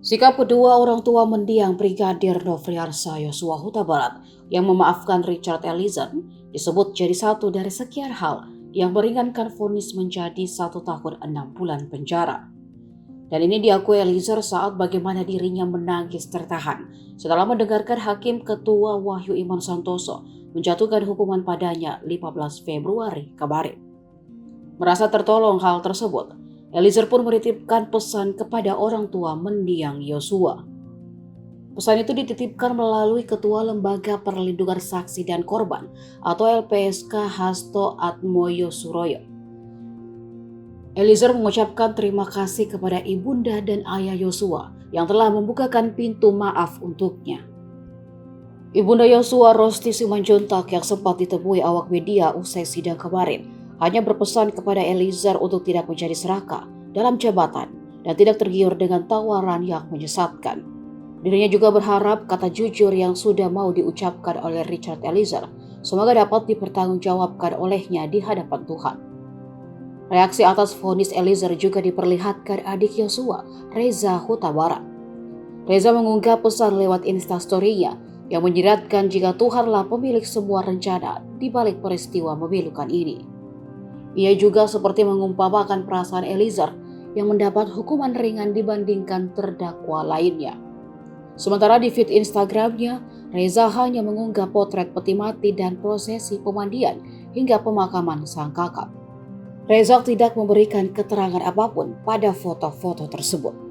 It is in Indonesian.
Sikap kedua orang tua mendiang Brigadir Nofriansah Yosua Huta Barat yang memaafkan Richard Eliezer disebut jadi satu dari sekian hal yang meringankan vonis menjadi 1 tahun 6 bulan penjara. Dan ini diakui Eliezer saat bagaimana dirinya menangis tertahan setelah mendengarkan Hakim Ketua Wahyu Iman Santoso menjatuhkan hukuman padanya 15 Februari kemarin. Merasa tertolong hal tersebut, Eliezer pun menitipkan pesan kepada orang tua mendiang Yosua. Pesan itu dititipkan melalui Ketua Lembaga Perlindungan Saksi dan Korban atau LPSK Hasto Atmojo Suroyo. Eliezer mengucapkan terima kasih kepada ibunda dan ayah Yosua yang telah membukakan pintu maaf untuknya. Ibunda Yosua, Rosti Simanjuntak, yang sempat ditemui awak media usai sidang kemarin, hanya berpesan kepada Eliezer untuk tidak menjadi serakah dalam jabatan dan tidak tergiur dengan tawaran yang menyesatkan. Dirinya juga berharap kata jujur yang sudah mau diucapkan oleh Richard Eliezer semoga dapat dipertanggungjawabkan olehnya di hadapan Tuhan. Reaksi atas vonis Eliezer juga diperlihatkan adik Yosua, Reza Huta Barat. Reza mengunggah pesan lewat Instastory-nya yang menyiratkan jika Tuhanlah pemilik semua rencana di balik peristiwa memilukan ini. Ia juga seperti mengumpamakan perasaan Eliezer yang mendapat hukuman ringan dibandingkan terdakwa lainnya. Sementara di feed Instagramnya, Reza hanya mengunggah potret peti mati dan prosesi pemandian hingga pemakaman sang kakak. Reza tidak memberikan keterangan apapun pada foto-foto tersebut.